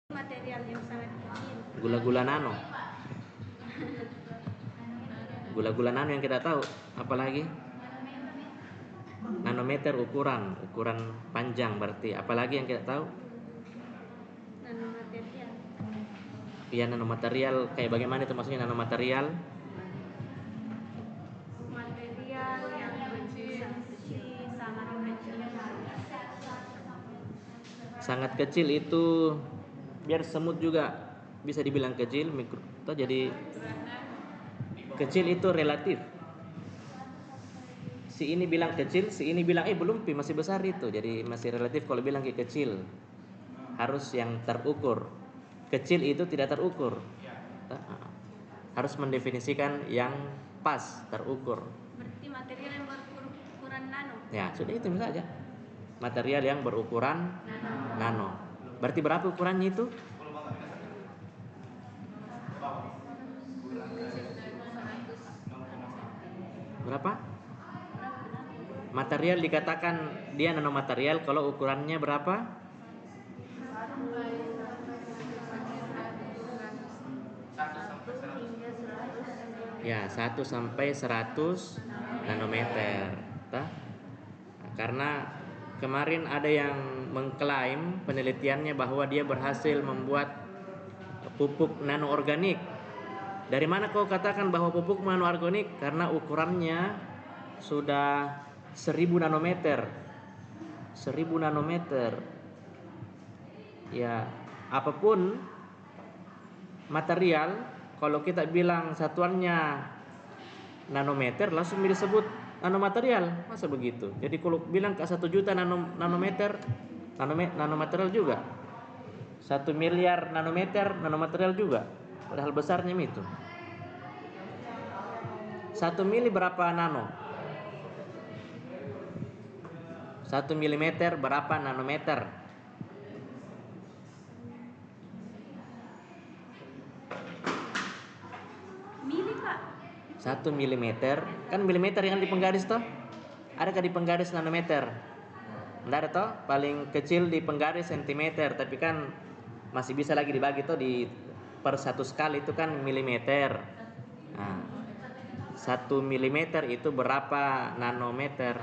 Material yang sangat kecil. Gula-gula nano. Gula-gula nano yang kita tahu, apalagi nanometer ukuran panjang berarti. Apalagi yang kita tahu? Nanomaterial. Iya, nanomaterial kayak bagaimana itu maksudnya nanomaterial? Material yang kecil, sangat kecil. Sangat kecil itu biar semut juga bisa dibilang kecil, mikro. Jadi kecil itu relatif. Si ini bilang kecil, si ini bilang belum pi masih besar itu. Jadi masih relatif kalau bilang kecil. Harus yang terukur. Kecil itu tidak terukur. Harus mendefinisikan yang pas, terukur. Berarti material yang berukuran nano. Ya, sudah itu saja. Material yang berukuran nano. Berarti berapa ukurannya itu? Berapa? Material dikatakan dia nanomaterial kalau ukurannya berapa? Ya, 1 sampai 100 nanometer. Karena kemarin ada yang mengklaim penelitiannya bahwa dia berhasil membuat pupuk nanoorganik. Dari mana kau katakan bahwa pupuk nanoorganik? Karena ukurannya sudah 1000 nanometer. 1000 nanometer. Ya, apapun material, kalau kita bilang satuannya nanometer langsung disebut nanomaterial. Masa begitu? Jadi kalau bilang ke 1 juta nanometer, nanomaterial juga. 1 miliar nanometer, nanomaterial juga. Padahal besarnya itu. 1 mili berapa nano? 1 milimeter berapa nanometer? Mili, Pak. 1 milimeter, kan milimeter yang di penggaris toh? Adakah di penggaris nanometer? Tidak ada toh? Paling kecil di penggaris sentimeter, tapi kan masih bisa lagi dibagi toh di per 1 skala itu kan milimeter. Nah, 1 milimeter itu berapa nanometer?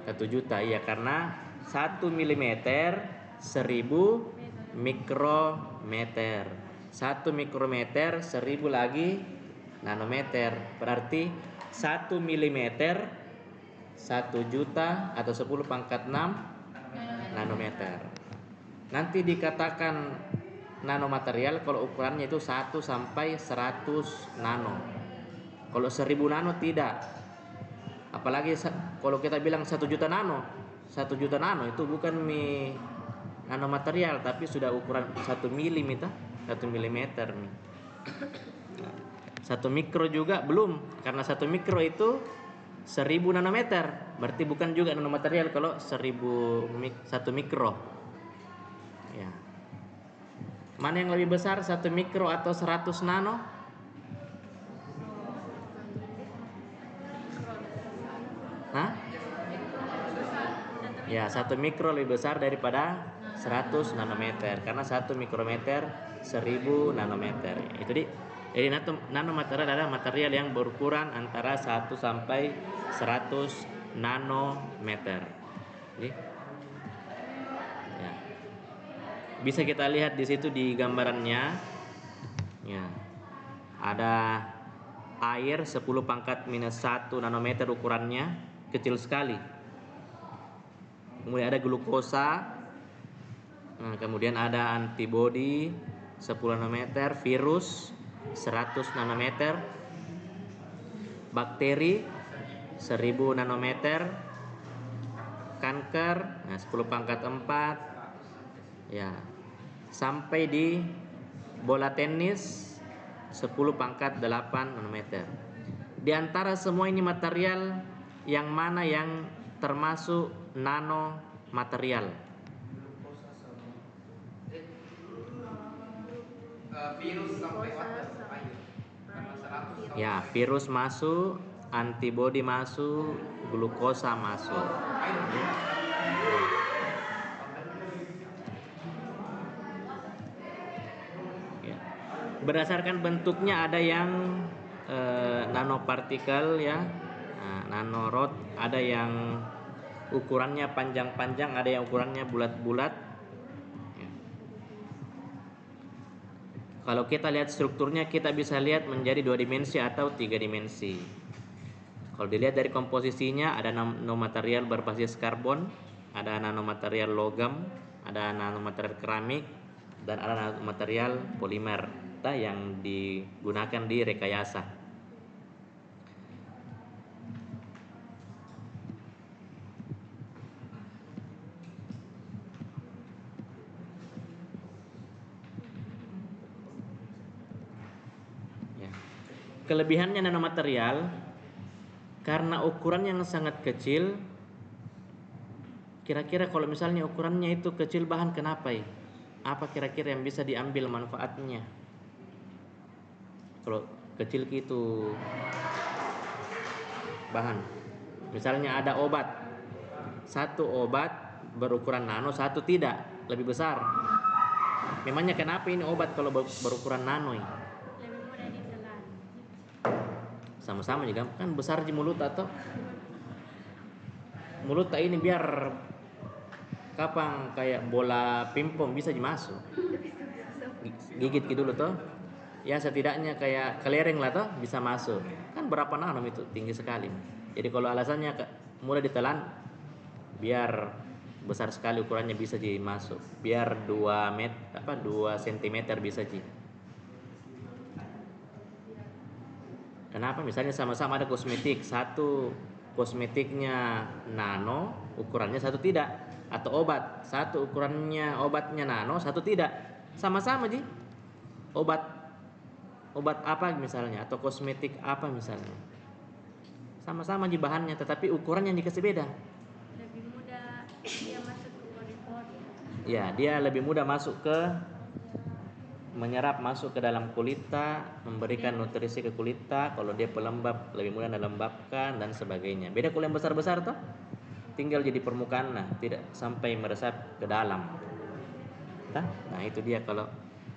1 juta, iya, karena 1 milimeter 1000 mikrometer. 1 mikrometer 1000 lagi nanometer. Berarti 1 milimeter 1 juta atau 10 pangkat 6 nanometer. Nanti dikatakan nanomaterial kalau ukurannya itu 1 sampai 100 nano. Kalau 1000 nano tidak. Apalagi kalau kita bilang 1 juta nano. 1 juta nano itu bukan nanomaterial, tapi sudah ukuran 1 milimeter, 1 milimeter nih. 1 mikro juga belum, karena 1 mikro itu 1000 nanometer. Berarti bukan juga nanomaterial kalau 1 mikro. Ya. Mana yang lebih besar, 1 mikro atau 100 nano? Hah? Ya, 1 mikro lebih besar daripada 100 nanometer. Karena 1 mikrometer 1000 nanometer. Itu jadi nanomaterial adalah material yang berukuran antara 1 sampai 100 nanometer. Jadi, ya. Bisa kita lihat di situ di gambarannya. Ya. Ada air 10 pangkat minus 1 nanometer ukurannya, kecil sekali. Kemudian ada glukosa. Nah, kemudian ada antibodi 10 nanometer, virus 100 nanometer, bakteri 1000 nanometer, kanker 10 pangkat 4. Ya. Sampai di bola tenis 10 pangkat 8 nanometer. Di antara semua ini material, yang mana yang termasuk nanomaterial? Virus sampai Ya, virus masuk, antibodi masuk, glukosa masuk. Berdasarkan bentuknya ada yang nanopartikel ya, nanorod, ada yang ukurannya panjang-panjang, ada yang ukurannya bulat-bulat. Ya. Kalau kita lihat strukturnya, kita bisa lihat menjadi 2 dimensi atau 3 dimensi. Kalau dilihat dari komposisinya, ada nanomaterial berbasis karbon, ada nanomaterial logam, ada nanomaterial keramik, dan ada nanomaterial polimer yang digunakan di rekayasa. Ya. Kelebihannya nanomaterial, karena ukuran yang sangat kecil. Kira-kira kalau misalnya ukurannya itu kecil, bahan kenapa ya? Apa kira-kira yang bisa diambil manfaatnya? Kalau kecil gitu bahan, misalnya ada obat, satu obat berukuran nano, satu tidak, lebih besar. Memangnya kenapa ini obat kalau berukuran nano ya? Lebih mudah ditelan. Sama-sama juga kan besar di mulut, atau mulut ini biar kapang kayak bola pingpong bisa dimasuk. Gigit gitu dulu toh. Ya setidaknya kayak kelereng lah toh, bisa masuk. Kan berapa nanom itu, tinggi sekali. Jadi kalau alasannya mudah ditelan, biar besar sekali ukurannya bisa dimasuk. Biar 2 cm bisa ji. Kenapa? Misalnya sama-sama ada kosmetik, satu kosmetiknya nano, ukurannya satu tidak. Atau obat, satu ukurannya obatnya nano, satu tidak. Sama-sama ji. Obat apa misalnya, atau kosmetik apa misalnya, sama-sama di bahannya, tetapi ukurannya yang dikasih beda. Lebih mudah dia masuk ke pori-pori. Ya, dia lebih mudah menyerap masuk ke dalam kulita, memberikan nutrisi ke kulita. Kalau dia pelembab, lebih mudah melembabkan dan sebagainya. Beda kalau yang besar-besar toh, tinggal jadi permukaan, nah tidak sampai meresap ke dalam. Nah itu dia kalau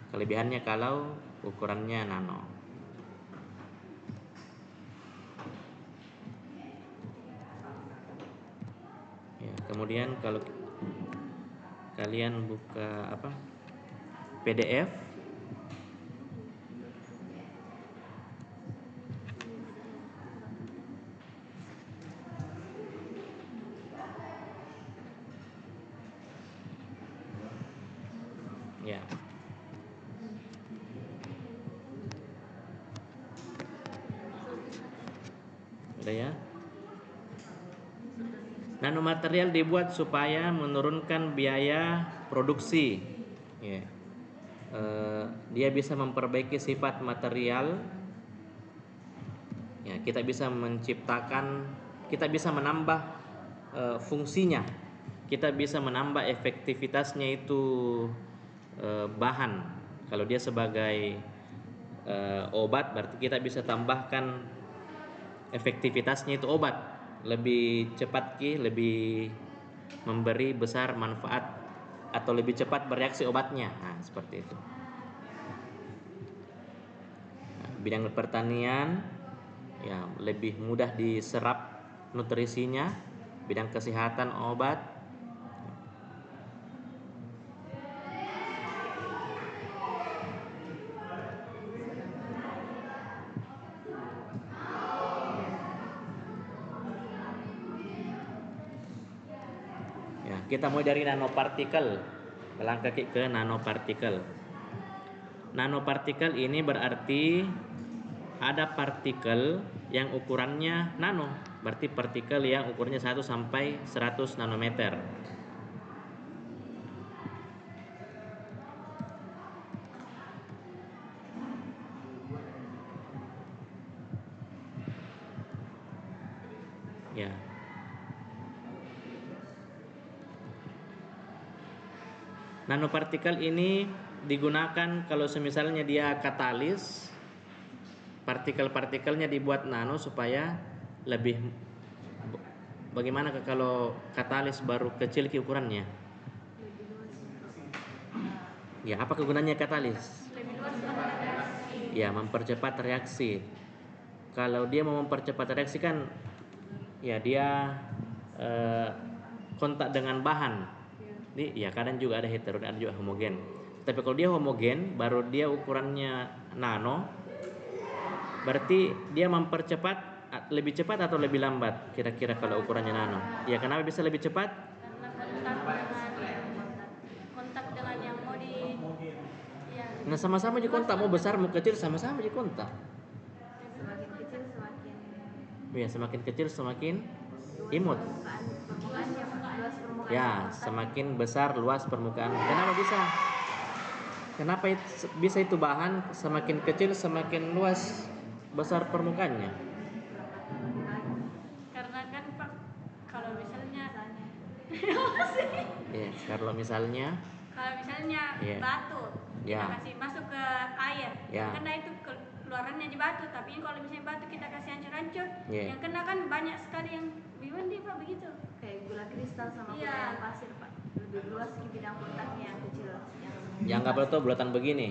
kelebihannya kalau ukurannya nano. Ya, kemudian kalau kalian buka PDF, ya. Udah ya. Nanomaterial dibuat supaya menurunkan biaya produksi. Ya. Dia bisa memperbaiki sifat material. Ya, kita bisa menambah fungsinya. Kita bisa menambah efektivitasnya itu bahan. Kalau dia sebagai obat, berarti kita bisa tambahkan efektivitasnya itu obat. Lebih cepat lebih memberi besar manfaat, atau lebih cepat bereaksi obatnya. Nah, seperti itu. Nah, bidang pertanian ya lebih mudah diserap nutrisinya. Bidang kesehatan obat. Ya, kita mulai dari nanopartikel. Melangkah ke nanopartikel. Nanopartikel ini berarti ada partikel yang ukurannya nano, berarti partikel yang ukurannya 1 sampai 100 nanometer. Ya. Nanopartikel ini digunakan kalau semisalnya dia katalis, partikel-partikelnya dibuat nano supaya lebih. Bagaimana kalau katalis baru kecil ukurannya? Ya, apa kegunaannya katalis? Lebih luas kan? ya mempercepat reaksi. Kalau dia mau mempercepat reaksi kan ya dia kontak dengan bahan. Jadi ya kadang juga ada heterogen, ada juga homogen. Tapi kalau dia homogen, baru dia ukurannya nano, berarti dia mempercepat lebih cepat atau lebih lambat kira-kira kalau ukurannya nano. Ya kenapa bisa lebih cepat? Karena kontak dengan yang mau di ya Nah sama-sama di kontak, mau besar mau kecil sama-sama di kontak. semakin kecil semakin Ya semakin kecil semakin imut. luas permukaan Ya semakin besar luas permukaan. Kenapa bisa? Kenapa bisa itu bahan semakin kecil semakin luas besar permukaannya? karena kan Pak kalau misalnya Ya kalau misalnya Iya. batu kita Ya. kasih masuk ke air Ya. yang kena itu keluarannya di batu, tapi kalau misalnya batu kita kasih hancur-hancur Iya. yang kena kan banyak sekali yang gimana Pak begitu. Kayak gula kristal sama Iya. gula pasir, Pak. Lebih luas di bidang kontaknya yang kecil. Yang nggak betul bulatan begini.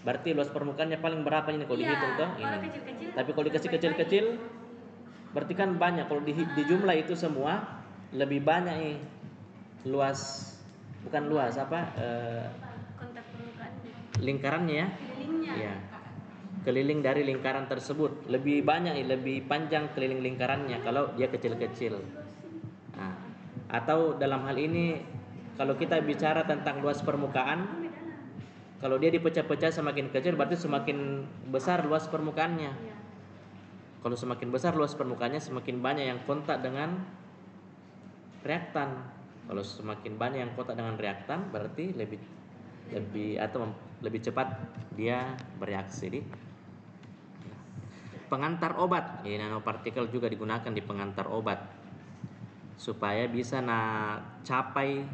Berarti luas permukaannya paling berapa ini kalau Iya, dihitung tuh? kalau Ini. kecil-kecil, Tapi kalau dikasih lebih kecil-kecil, berarti kan banyak. Kalau di jumlah itu semua lebih banyak nih luas, bukan luas apa? kontak permukaan Lingkarannya ya. kelilingnya. Iya. Keliling dari lingkaran tersebut lebih banyak, lebih panjang keliling lingkarannya kalau dia kecil-kecil. Nah, atau dalam hal ini kalau kita bicara tentang luas permukaan, kalau dia dipecah-pecah semakin kecil berarti semakin besar luas permukaannya. Iya. Kalau semakin besar luas permukaannya semakin banyak yang kontak dengan reaktan. Kalau semakin banyak yang kontak dengan reaktan berarti lebih cepat dia bereaksi. Pengantar obat, nanopartikel juga digunakan di pengantar obat supaya bisa capai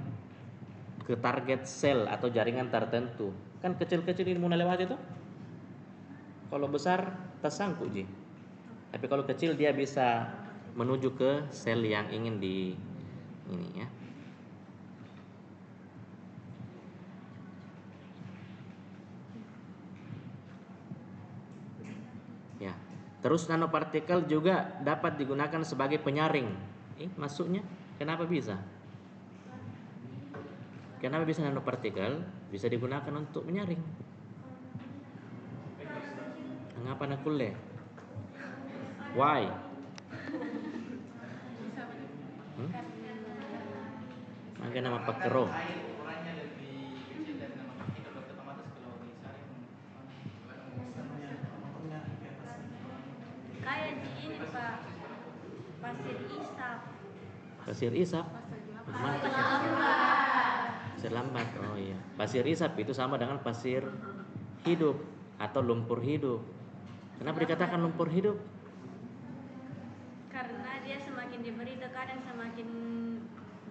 ke target sel atau jaringan tertentu. Kan kecil-kecil ini mau lewat itu. Kalau besar tersangkut ji. Tapi kalau kecil dia bisa menuju ke sel yang ingin di ini ya. Ya. Terus nanopartikel juga dapat digunakan sebagai penyaring. Masuknya kenapa bisa? Kenapa bisa nanopartikel bisa digunakan untuk menyaring? Mengapa nak kulle? Why? Maka nama pakero. Air ukurannya lebih kecil dari nama partikel, berarti otomatis kalau disaring Kayak di ini Pak pasir isap. Pasir isap. Bagaimana pasir isap? Pasir lambat. Oh iya. Pasir isap itu sama dengan pasir hidup atau lumpur hidup. Kenapa dikatakan lumpur hidup? Karena dia semakin diberi tekanan semakin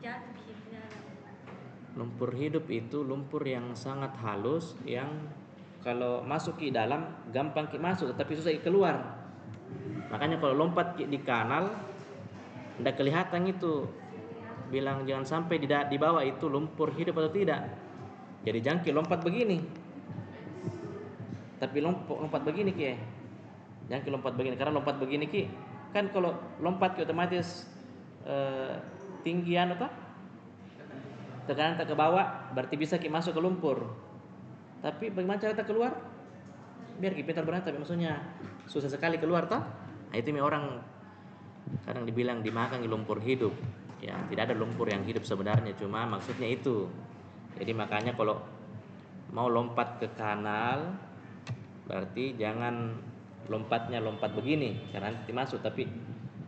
jatuh ke dalam. Lumpur hidup itu lumpur yang sangat halus yang kalau masuk ke dalam gampang masuk tetapi susah keluar. Makanya kalau lompat di kanal tidak kelihatan itu. Bilang jangan sampai di bawah itu lumpur hidup atau tidak. Jadi jangkik lompat begini. Tapi lompat begini ki. Jangkik lompat begini karena lompat begini ki kan kalau lompat ki otomatis tinggian apa? Tekanan tak ke bawah berarti bisa ki masuk ke lumpur. Tapi bagaimana cara kita keluar? Biar ki pintar berenang tapi maksudnya susah sekali keluar toh. Nah, itu orang kadang dibilang dimakan lumpur hidup. Ya, tidak ada lumpur yang hidup sebenarnya, cuma maksudnya itu. Jadi makanya kalau mau lompat ke kanal berarti jangan lompat begini karena nanti masuk, tapi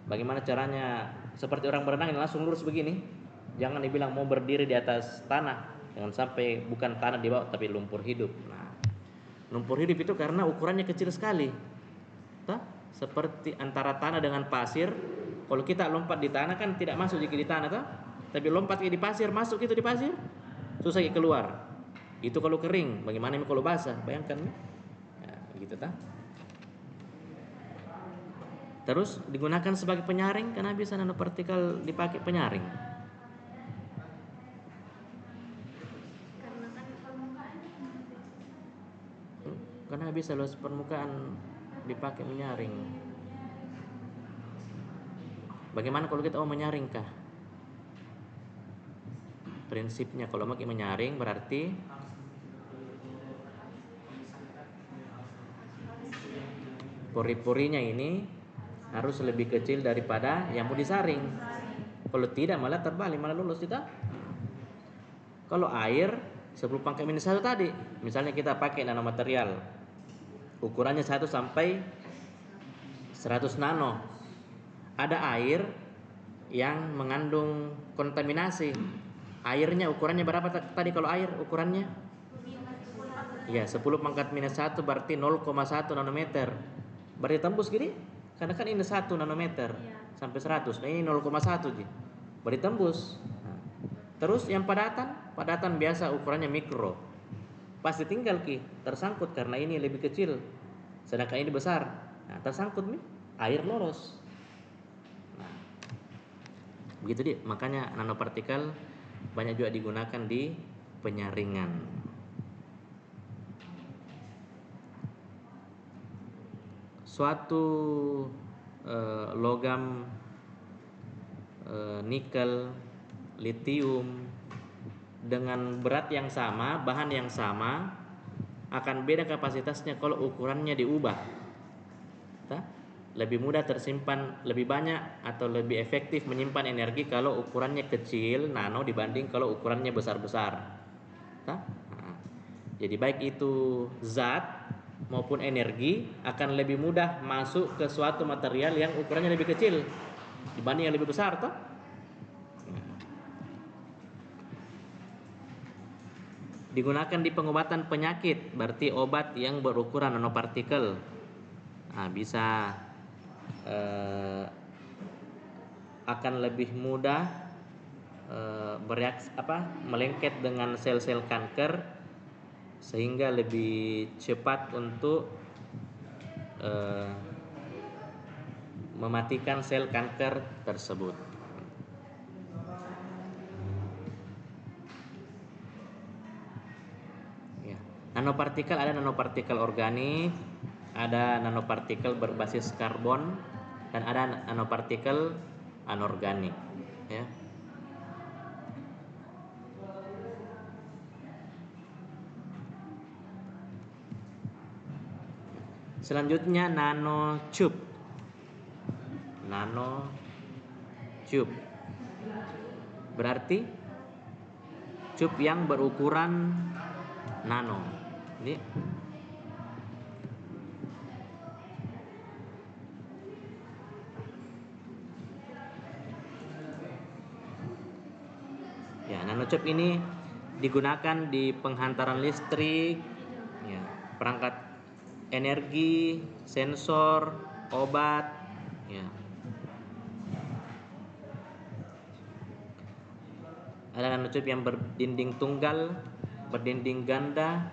bagaimana caranya seperti orang berenang yang langsung lurus begini. Jangan dibilang mau berdiri di atas tanah, jangan sampai bukan tanah di bawah tapi lumpur hidup. Nah, lumpur hidup itu karena ukurannya kecil sekali. Toh, seperti antara tanah dengan pasir. Kalau kita lompat di tanah kan tidak masuk jika di tanah toh. Tapi lompat di pasir masuk itu di pasir. Susah keluar. Itu kalau kering, bagaimana kalau basah? Bayangkan. Ya, gitu toh. Terus digunakan sebagai penyaring karena bisa nanopartikel dipakai penyaring. Karena kan karena bisa luas permukaan dipakai menyaring. Bagaimana kalau kita mau menyaring kah? Prinsipnya kalau mau menyaring berarti pori-porinya ini harus lebih kecil daripada yang mau disaring. Kalau tidak malah terbalik, malah lulus kita. Kalau air 10⁻⁻1 tadi, misalnya kita pakai nanomaterial, ukurannya 1 sampai 100 nano. Ada air yang mengandung kontaminasi. Airnya ukurannya berapa tadi kalau air ukurannya? Ya, 10⁻⁻1 berarti 0,1 nanometer. Berarti tembus gini? Karena kan ini 1 nanometer sampai 100. Nah, ini 0,1 Ji. Berarti tembus. Nah, terus yang padatan biasa ukurannya mikro. Pasti tinggal tersangkut karena ini lebih kecil. Sedangkan ini besar. Nah, tersangkut nih, air lolos. Nah, begitu Di. Makanya nanopartikel banyak juga digunakan di penyaringan. Suatu logam nikel, litium dengan berat yang sama, bahan yang sama, akan beda kapasitasnya kalau ukurannya diubah. Lebih mudah tersimpan, lebih banyak atau lebih efektif menyimpan energi kalau ukurannya kecil, nano, dibanding kalau ukurannya besar-besar. Nah, jadi baik itu zat maupun energi akan lebih mudah masuk ke suatu material yang ukurannya lebih kecil dibanding yang lebih besar, toh? Digunakan di pengobatan penyakit, berarti obat yang berukuran nanopartikel. Nah, bisa akan lebih mudah bereaksi melengket dengan sel-sel kanker, sehingga lebih cepat untuk mematikan sel kanker tersebut. Ya. Nanopartikel ada nanopartikel organik, ada nanopartikel berbasis karbon, dan ada nanopartikel anorganik. Ya. Selanjutnya nanotube. Nanotube berarti tube yang berukuran nano. Ini ya, nanotube ini digunakan di penghantaran listrik, ya, perangkat energi, sensor, obat, ya. Ada nanotube yang berdinding tunggal, berdinding ganda,